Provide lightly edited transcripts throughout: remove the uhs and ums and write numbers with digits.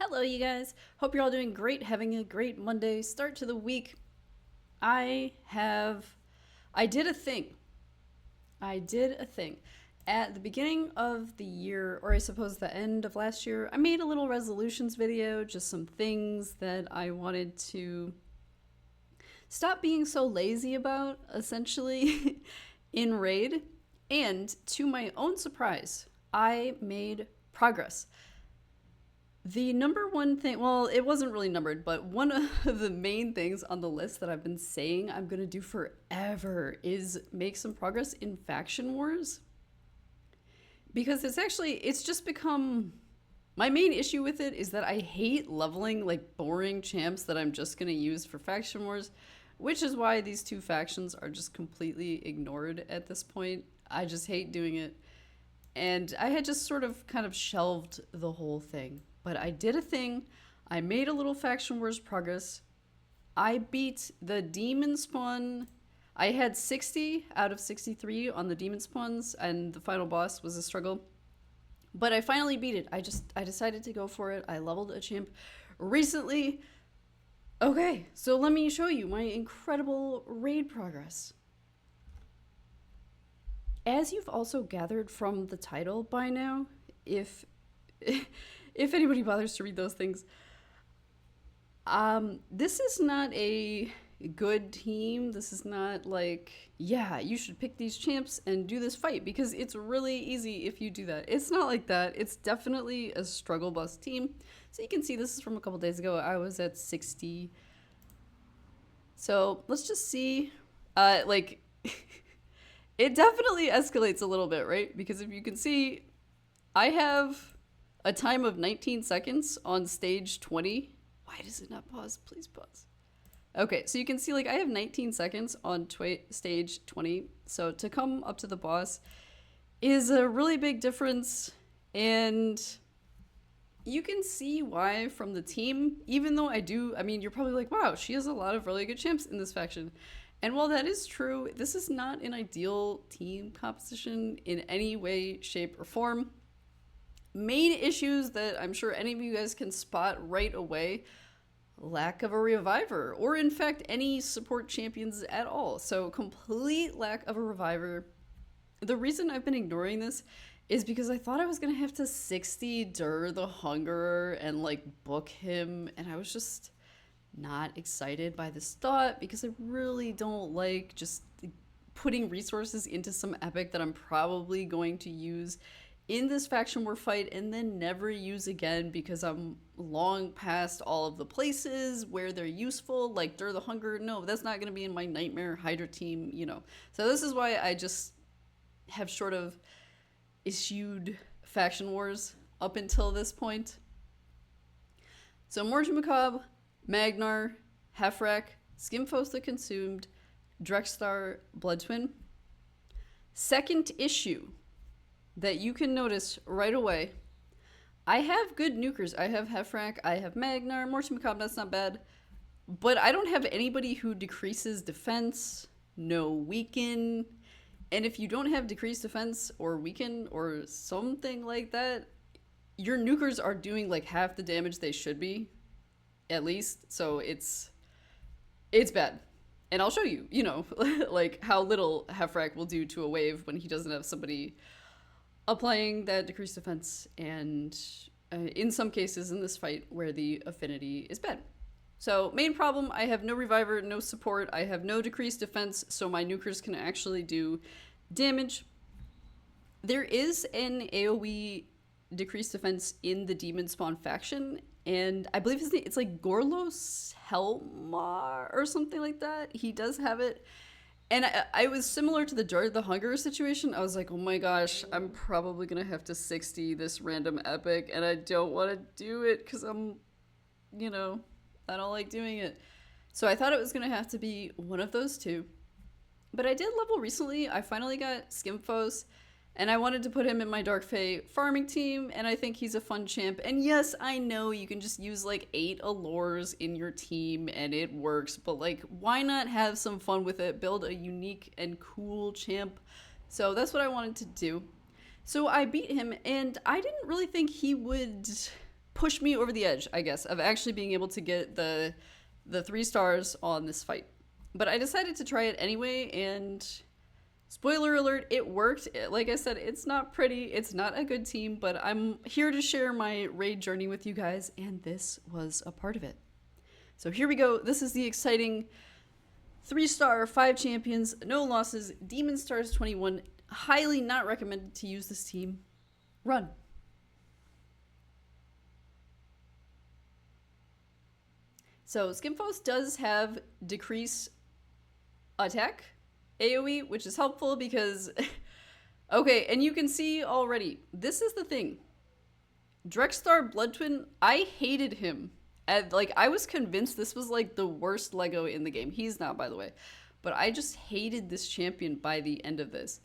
Hello, you guys. Hope you're all doing great, having a great Monday start to the week. I did a thing. I did a thing. At the beginning of the year, or I suppose the end of last year, I made a little resolutions video, just some things that I wanted to stop being so lazy about, essentially, in Raid. And to my own surprise, I made progress. The number one thing, well, it wasn't really numbered, but one of the main things on the list that I've been saying I'm going to do forever is make some progress in faction wars. Because it's just become, my main issue with it is that I hate leveling like boring champs that I'm just going to use for faction wars, which is why these two factions are just completely ignored at this point. I just hate doing it. And I had just sort of kind of shelved the whole thing. But I did a thing. I made a little faction wars progress. I beat the Demonspawn. I had 60 out of 63 on the Demonspawns, and the final boss was a struggle. But I finally beat it. I decided to go for it. I leveled a champ recently. Okay, so let me show you my incredible raid progress. As you've also gathered from the title by now, if anybody bothers to read those things, this is not a good team. This is not like, yeah, you should pick these champs and do this fight because it's really easy if you do that. It's not like that. It's definitely a struggle bus team. So you can see this is from a couple days ago. I was at 60. So let's just see, it definitely escalates a little bit, right? Because if you can see, I have a time of 19 seconds on stage 20. Why does it not pause? Please pause. Okay, so you can see like I have 19 seconds on stage 20. So to come up to the boss is a really big difference. And you can see why from the team, even though you're probably like, wow, she has a lot of really good champs in this faction. And while that is true, this is not an ideal team composition in any way, shape, or form. Main issues that I'm sure any of you guys can spot right away: lack of a reviver, or in fact any support champions at all. So complete lack of a reviver. The reason I've been ignoring this is because I thought I was gonna have to 60 the Hungerer and like book him, and I was just not excited by this thought because I really don't like just putting resources into some epic that I'm probably going to use in this faction war fight and then never use again because I'm long past all of the places where they're useful, like Dur the Hunger. No, that's not going to be in my Nightmare Hydra team, you know. So this is why I just have sort of eschewed faction wars up until this point. So Mortu-Macaab, Magnarr, Hephraak, Skimfos the Consumed, Drexthar Bloodtwin. Second issue that you can notice right away: I have good nukers. I have Hephraak, I have Magnarr, Mortu-Macaab, that's not bad. But I don't have anybody who decreases defense, no weaken. And if you don't have decreased defense or weaken or something like that, your nukers are doing like half the damage they should be, at least. So it's bad. And I'll show you, like how little Hephraak will do to a wave when he doesn't have somebody applying that decreased defense, and in some cases in this fight where the affinity is bad. So main problem, I have no reviver, no support, I have no decreased defense, so my nukers can actually do damage. There is an AoE decreased defense in the Demonspawn faction, and I believe his name, it's like Gorlos Helmar or something like that. He does have it. And I was similar to the Dur the Hunger situation. I was like, oh my gosh, I'm probably going to have to 60 this random epic, and I don't want to do it because I'm, I don't like doing it. So I thought it was going to have to be one of those two. But I did level recently. I finally got Skimfos, and I wanted to put him in my Dark Fae farming team, and I think he's a fun champ. And yes, I know you can just use like 8 allures in your team and it works, but like, why not have some fun with it? Build a unique and cool champ. So that's what I wanted to do. So I beat him, and I didn't really think he would pushed me over the edge, I guess, of actually being able to get the 3 stars on this fight. But I decided to try it anyway, and spoiler alert, it worked. Like I said, it's not pretty, it's not a good team, but I'm here to share my raid journey with you guys, and this was a part of it. So here we go. This is the exciting 3-star, 5 champions, no losses, Demon Stars 21. Highly not recommended to use this team. Run. So Skimfos does have decrease attack AoE, which is helpful because okay, and you can see already, this is the thing. Drexthar Bloodtwin, I hated him. And like, I was convinced this was like the worst Lego in the game. He's not, by the way. But I just hated this champion by the end of this.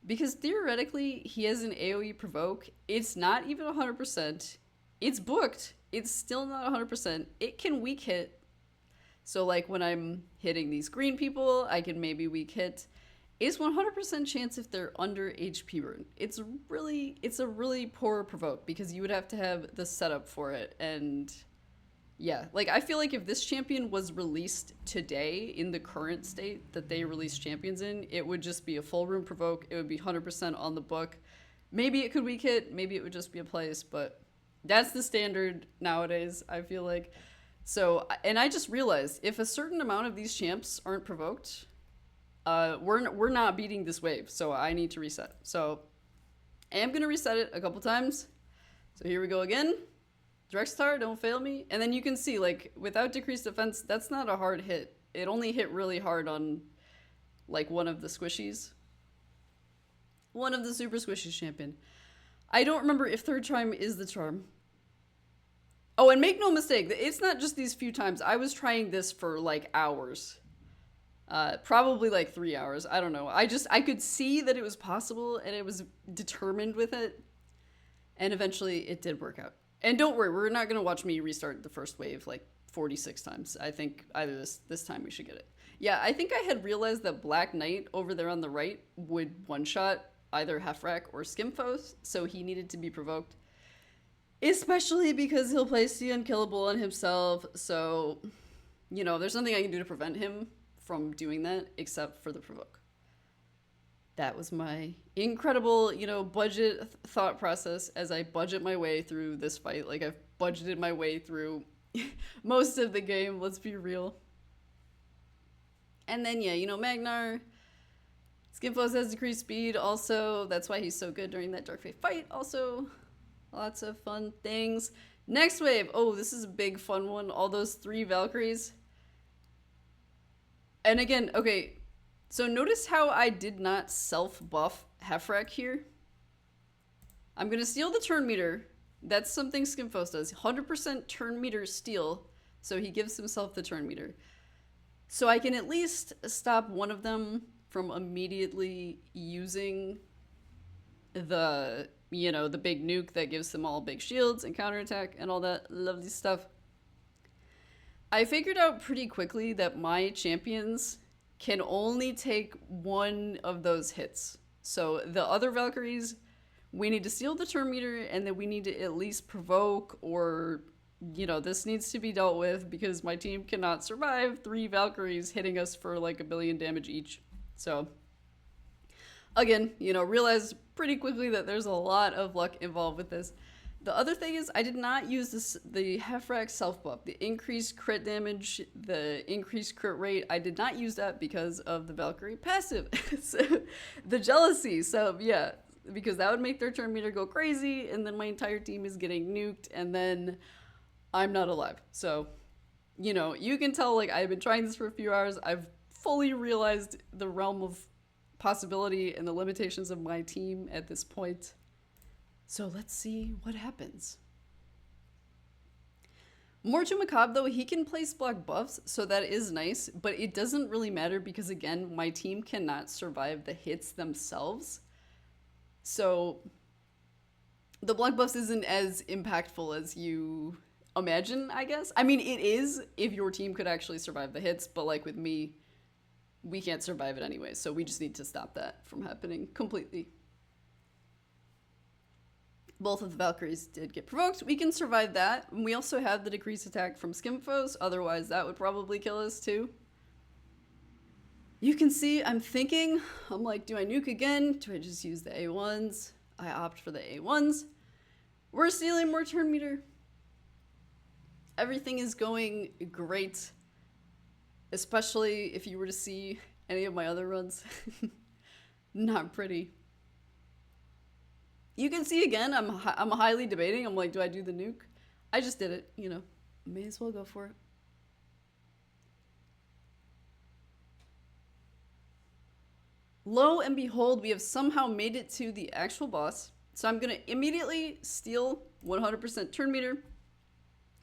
Because theoretically, he has an AoE provoke. It's not even 100%. It's booked. It's still not 100%. It can weak hit. So like when I'm hitting these green people, I can maybe weak hit. It's 100% chance if they're under HP rune. It's a really poor provoke because you would have to have the setup for it. And yeah, like I feel like if this champion was released today in the current state that they release champions in, it would just be a full rune provoke. It would be 100% on the book. Maybe it could weak hit. Maybe it would just be a place, but that's the standard nowadays, I feel like. So, and I just realized if a certain amount of these champs aren't provoked, we're not beating this wave. So I need to reset. So I am going to reset it a couple times. So here we go again. Drexthar, don't fail me. And then you can see, like, without decreased defense, that's not a hard hit. It only hit really hard on, like, one of the squishies. One of the super squishies champion. I don't remember if third charm is the charm. Oh, and make no mistake, it's not just these few times. I was trying this for, like, hours. Probably, like, 3 hours. I don't know. I could see that it was possible, and I was determined with it. And eventually, it did work out. And don't worry, we're not going to watch me restart the first wave like 46 times. I think either this time we should get it. Yeah, I think I had realized that Black Knight over there on the right would one-shot either Hephraak or Skimfos, so he needed to be provoked. Especially because he'll place the unkillable on himself, so, you know, there's nothing I can do to prevent him from doing that except for the provoke. That was my incredible, you know, budget thought process as I budget my way through this fight. Like, I've budgeted my way through most of the game, let's be real. And then, yeah, you know, Magnarr, Skimfos has decreased speed also. That's why he's so good during that Dark Fate fight. Also, lots of fun things. Next wave. Oh, this is a big fun one. All those 3 Valkyries. And again, okay, so notice how I did not self-buff Hephraak here. I'm going to steal the turn meter. That's something Skimfos does. 100% turn meter steal, so he gives himself the turn meter. So I can at least stop one of them from immediately using the, you know, the big nuke that gives them all big shields and counterattack and all that lovely stuff. I figured out pretty quickly that my champions can only take one of those hits. So the other Valkyries, we need to steal the turn meter, and then we need to at least provoke, or, you know, this needs to be dealt with because my team cannot survive 3 Valkyries hitting us for like 1 billion damage each. So again, you know, realized pretty quickly that there's a lot of luck involved with this. The other thing is I did not use the Hephraak self buff, the increased crit damage, the increased crit rate. I did not use that because of the Valkyrie passive, so, the jealousy. So yeah, because that would make their turn meter go crazy, and then my entire team is getting nuked, and then I'm not alive. So, you know, you can tell, like, I've been trying this for a few hours. I've fully realized the realm of possibility and the limitations of my team at this point. So let's see what happens. Mortu-Macaab, though, he can place block buffs, so that is nice, but it doesn't really matter because, again, my team cannot survive the hits themselves. So the block buffs isn't as impactful as you imagine, I guess. I mean, it is if your team could actually survive the hits, but like with me, we can't survive it anyway, so we just need to stop that from happening completely. Both of the Valkyries did get provoked. We can survive that. And we also have the decreased attack from Skimfos. Otherwise, that would probably kill us too. You can see I'm thinking, I'm like, do I nuke again? Do I just use the A1s? I opt for the A1s. We're stealing more turn meter. Everything is going great. Especially if you were to see any of my other runs. Not pretty. You can see again, I'm highly debating. I'm like, do I do the nuke? I just did it, you know. May as well go for it. Lo and behold, we have somehow made it to the actual boss. So I'm going to immediately steal 100% turn meter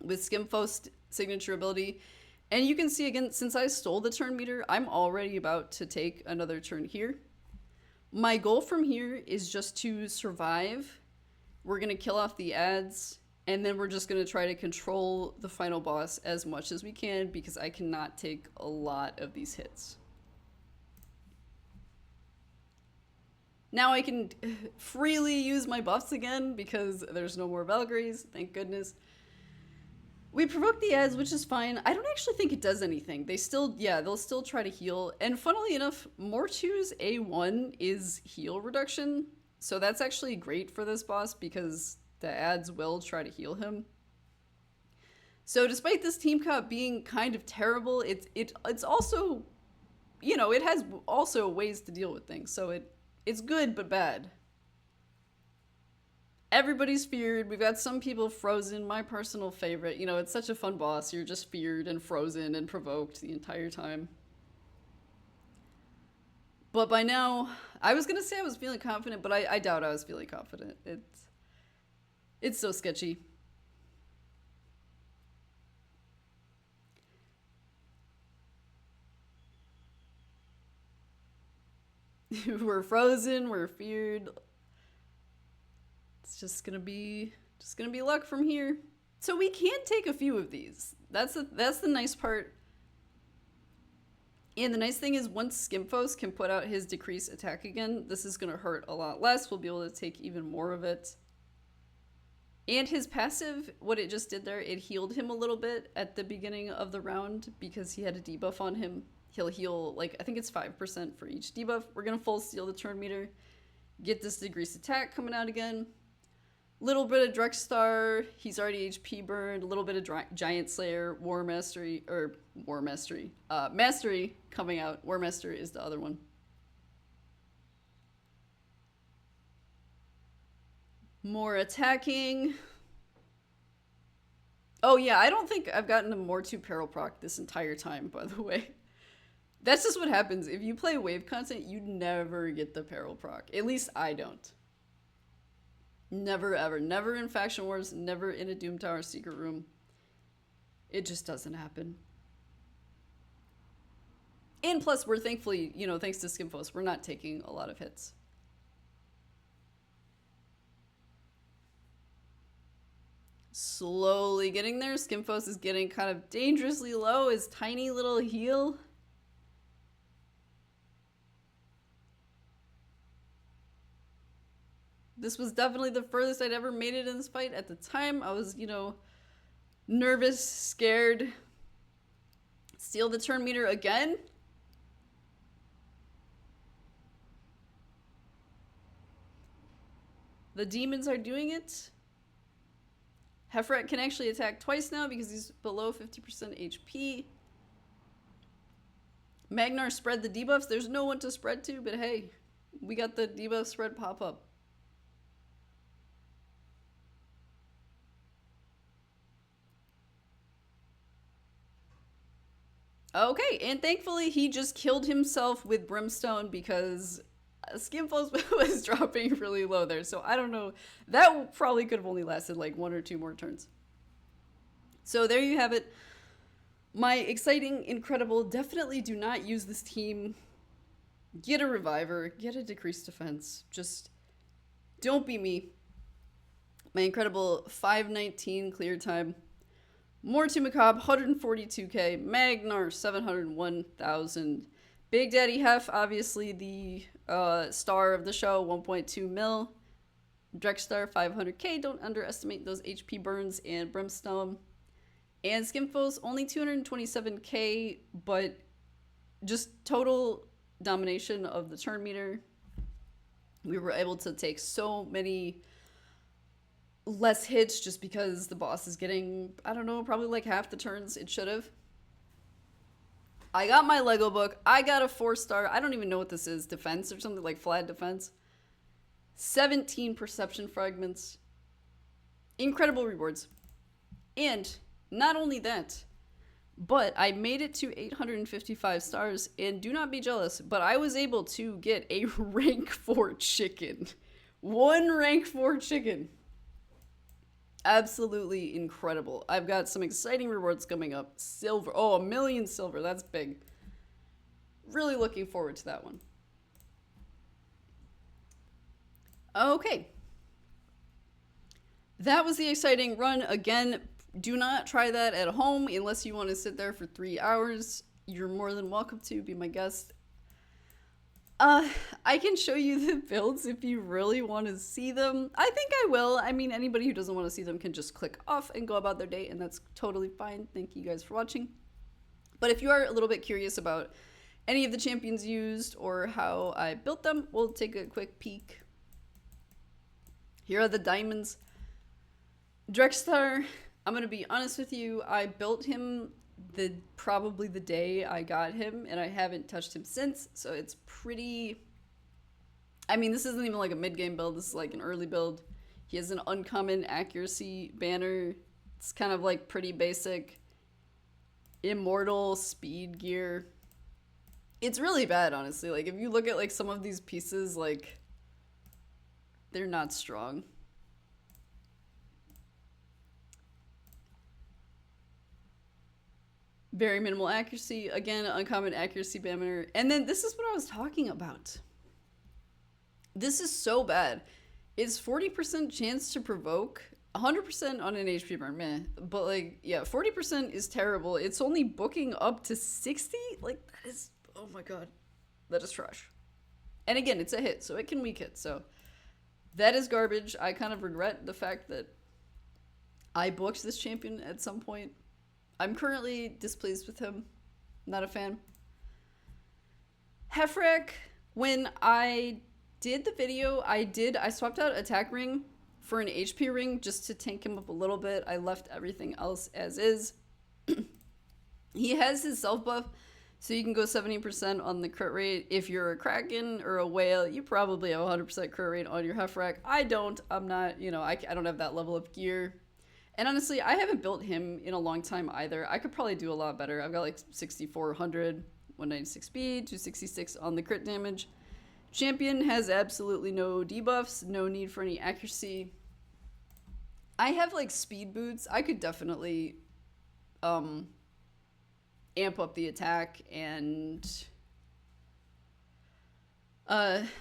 with Skimfos signature ability. And you can see again, since I stole the turn meter, I'm already about to take another turn here. My goal from here is just to survive. We're going to kill off the ads, and then we're just going to try to control the final boss as much as we can because I cannot take a lot of these hits. Now I can freely use my buffs again because there's no more Valkyries, thank goodness. We provoke the ads, which is fine. I don't actually think it does anything. They still, yeah, they'll still try to heal. And funnily enough, Mortu's A1 is heal reduction. So that's actually great for this boss because the ads will try to heal him. So despite this team comp being kind of terrible, it's also, you know, it has also ways to deal with things. So it's good, but bad. Everybody's feared. We've got some people frozen. My personal favorite. You know, it's such a fun boss. You're just feared and frozen and provoked the entire time. But by now, I was going to say I was feeling confident, but I doubt I was feeling confident. It's so sketchy. We're frozen. We're feared. It's just gonna be luck from here. So we can take a few of these. That's the nice part. And the nice thing is once Skimfos can put out his decrease attack again, this is gonna hurt a lot less. We'll be able to take even more of it. And his passive, what it just did there, it healed him a little bit at the beginning of the round because he had a debuff on him. He'll heal, like, I think it's 5% for each debuff. We're gonna full steal the turn meter. Get this decreased attack coming out again. Little bit of Drexthar, he's already HP burned. A little bit of Giant Slayer, Mastery coming out. War Master is the other one. More attacking. Oh yeah, I don't think I've gotten a Mortu Peril proc this entire time, by the way. That's just what happens. If you play wave content, you never get the Peril proc. At least I don't. Never ever. Never in Faction Wars, never in a Doom Tower secret room. It just doesn't happen. And plus, we're thankfully, you know, thanks to Skimfos, we're not taking a lot of hits. Slowly getting there. Skimfos is getting kind of dangerously low. His tiny little heal. This was definitely the furthest I'd ever made it in this fight. At the time, I was, you know, nervous, scared. Steal the turn meter again. The demons are doing it. Hephraak can actually attack twice now because he's below 50% HP. Magnarr spread the debuffs. There's no one to spread to, but hey, we got the debuff spread pop up. Okay, and thankfully he just killed himself with Brimstone because Skimfos was dropping really low there. So I don't know. That probably could have only lasted like 1 or 2 more turns. So there you have it. My exciting, incredible, definitely do not use this team. Get a Reviver, get a decreased defense. Just don't be me. My incredible 519 clear time. Mortu-Macaab, 142k. Magnarr, 701,000. Big Daddy Hef, obviously the star of the show, 1.2 mil. Drexthar 500k, don't underestimate those HP burns, and Brimstone. And Skimfos only 227k, but just total domination of the turn meter. We were able to take so many less hits just because the boss is getting, I don't know, probably like half the turns it should have. I got my Lego book. I got a 4-star. I don't even know what this is. Defense or something, like flat defense. 17 perception fragments. Incredible rewards. And not only that, but I made it to 855 stars, and do not be jealous, but I was able to get a rank 4 chicken. 1 rank 4 chicken. Absolutely incredible. I've got some exciting rewards coming up. Silver. Oh, 1 million silver. That's big. Really looking forward to that one. Okay. That was the exciting run. Again, do not try that at home unless you want to sit there for 3 hours. You're more than welcome to be my guest. I can show you the builds if you really want to see them. I think I will. I mean, anybody who doesn't want to see them can just click off and go about their day, and that's totally fine. Thank you guys for watching. But if you are a little bit curious about any of the champions used or how I built them, we'll take a quick peek. Here are the diamonds. Drexthar, I'm going to be honest with you, I built him probably the day I got him, and I haven't touched him since, so it's pretty... I mean, this isn't even like a mid-game build, this is like an early build. He has an uncommon accuracy banner. It's kind of like pretty basic. Immortal speed gear. It's really bad, honestly. Like, if you look at like some of these pieces, like, they're not strong. Very minimal accuracy. Again, uncommon accuracy banner. And then this is what I was talking about. This is so bad. It's 40% chance to provoke. 100% on an HP burn, meh. But like, yeah, 40% is terrible. It's only booking up to 60? Like, that is, oh my god. That is trash. And again, it's a hit, so it can weak hit. So that is garbage. I kind of regret the fact that I booked this champion at some point. I'm currently displeased with him. Not a fan. Hephraak, when I did the video, I swapped out attack ring for an HP ring just to tank him up a little bit. I left everything else as is. He has his self buff, so you can go 70% on the crit rate. If you're a Kraken or a whale, you probably have 100% crit rate on your Hephraak. I don't. I'm not, you know, I don't have that level of gear. And honestly, I haven't built him in a long time either. I could probably do a lot better. I've got like 6,400, 196 speed, 266 on the crit damage. Champion has absolutely no debuffs, no need for any accuracy. I have like speed boots. I could definitely amp up the attack and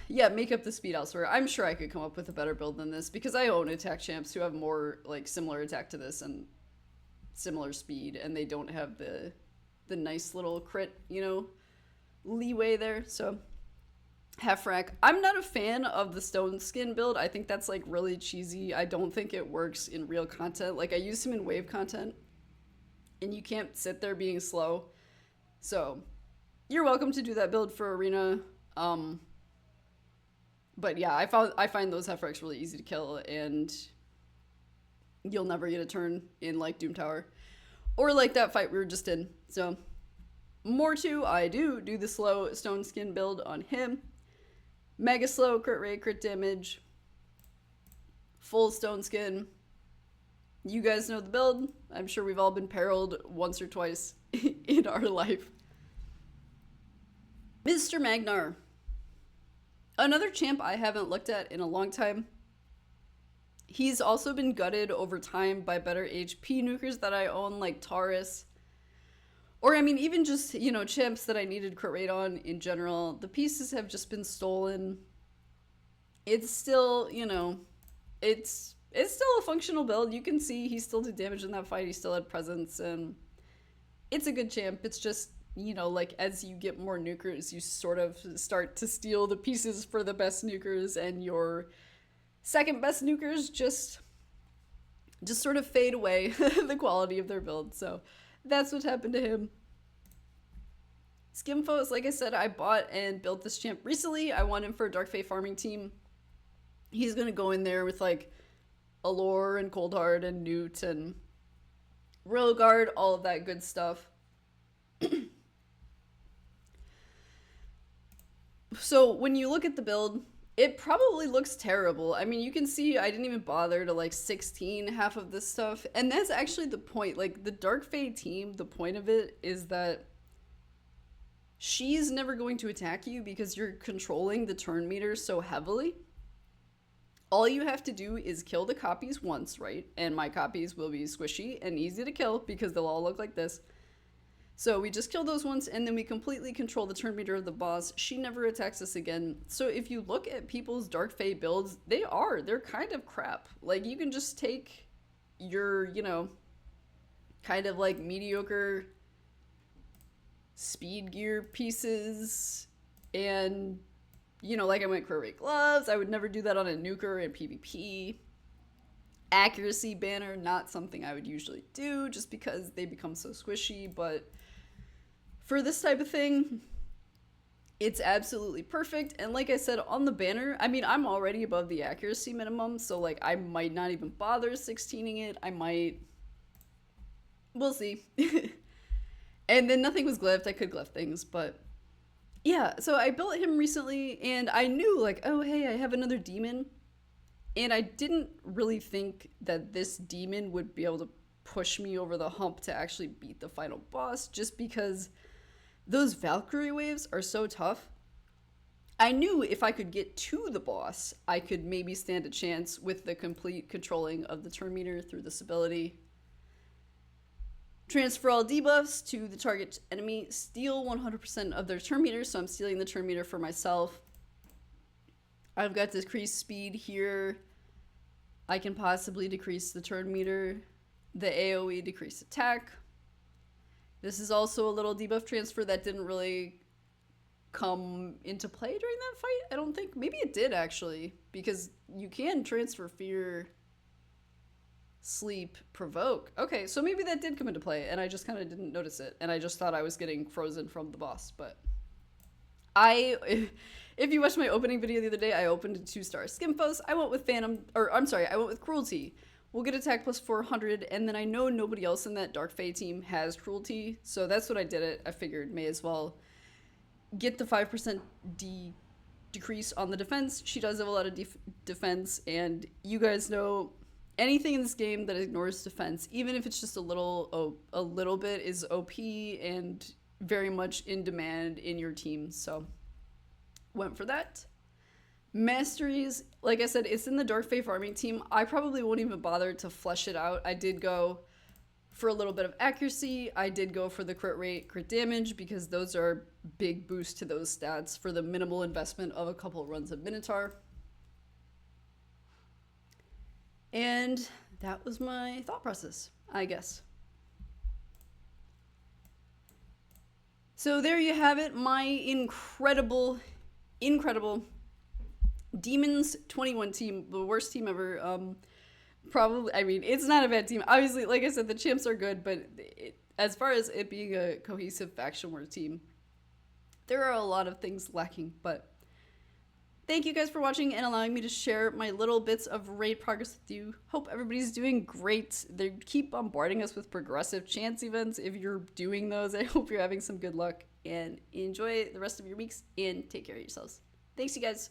yeah, make up the speed elsewhere. I'm sure I could come up with a better build than this because I own attack champs who have more like similar attack to this and similar speed, and they don't have the nice little crit, you know, leeway there. So Hephraak, I'm not a fan of the stone skin build. I think that's like really cheesy. I don't think it works in real content. Like, I used him in wave content and you can't sit there being slow. So you're welcome to do that build for arena. But yeah, I find those Hephraaks really easy to kill, and you'll never get a turn in like Doom Tower or like that fight we were just in. So Mortu, I do the slow stone skin build on him. Mega slow, crit rate, crit damage, full stone skin. You guys know the build. I'm sure we've all been perilled once or twice in our life. Mr. Magnarr. Another champ I haven't looked at in a long time. He's also been gutted over time by better HP nukers that I own, like Taurus. Or, I mean, even just, you know, champs that I needed crit rate on in general. The pieces have just been stolen. It's still, you know, it's still a functional build. You can see he still did damage in that fight. He still had presence, and it's a good champ. It's just, you know, like, as you get more nukers, you sort of start to steal the pieces for the best nukers, and your second best nukers just sort of fade away the quality of their build. So that's what happened to him. Skimfos, like I said, I bought and built this champ recently. I want him for a Dark Fae farming team. He's going to go in there with like Allure and Coldheart and Newt and Royal all of that good stuff. So when you look at the build, it probably looks terrible. I mean, you can see I didn't even bother to like 16 half of this stuff. And that's actually the point. Like the Dark Fae team, the point of it is that she's never going to attack you because you're controlling the turn meter so heavily. All you have to do is kill the copies once, right? And my copies will be squishy and easy to kill because they'll all look like this. So we just kill those once and then we completely control the turn meter of the boss. She never attacks us again. So if you look at people's Dark Fae builds, they're kind of crap. Like you can just take your, you know, kind of like mediocre speed gear pieces and, you know, like I went Crit Rate Gloves. I would never do that on a nuker in PvP. Accuracy banner, not something I would usually do just because they become so squishy, but for this type of thing, it's absolutely perfect. And like I said, on the banner, I mean, I'm already above the accuracy minimum, so like I might not even bother 16ing it. I might, we'll see. And then nothing was glyphed. I could glyph things, but yeah. So I built him recently and I knew like, oh, hey, I have another demon. And I didn't really think that this demon would be able to push me over the hump to actually beat the final boss just because those Valkyrie waves are so tough. I knew if I could get to the boss, I could maybe stand a chance with the complete controlling of the turn meter through this ability. Transfer all debuffs to the target enemy, steal 100% of their turn meter, so I'm stealing the turn meter for myself. I've got decreased speed here. I can possibly decrease the turn meter. The AoE decreased attack. This is also a little debuff transfer that didn't really come into play during that fight, I don't think. Maybe it did actually, because you can transfer fear, sleep, provoke. Okay, so maybe that did come into play and I just kind of didn't notice it and I just thought I was getting frozen from the boss. But if you watched my opening video the other day, I opened a 2-star Skimfos. I went with I went with Cruelty. We'll get attack plus 400, and then I know nobody else in that Dark Fae team has Cruelty, so that's what I did it. I figured may as well get the 5% decrease on the defense. She does have a lot of defense, and you guys know anything in this game that ignores defense, even if it's just a little bit, is OP and very much in demand in your team. So went for that. Masteries, like I said, it's in the Dark Fae farming team. I probably won't even bother to flesh it out. I did go for a little bit of accuracy. I did go for the crit rate, crit damage, because those are big boosts to those stats for the minimal investment of a couple runs of Minotaur. And that was my thought process, I guess. So there you have it, my incredible Demons 21 team, the worst team ever. Probably, I mean, it's not a bad team. Obviously, like I said, the champs are good, but as far as it being a cohesive faction war team, there are a lot of things lacking. But thank you guys for watching and allowing me to share my little bits of raid progress with you. Hope everybody's doing great. They keep bombarding us with progressive chance events. If you're doing those, I hope you're having some good luck and enjoy the rest of your weeks and take care of yourselves. Thanks, you guys.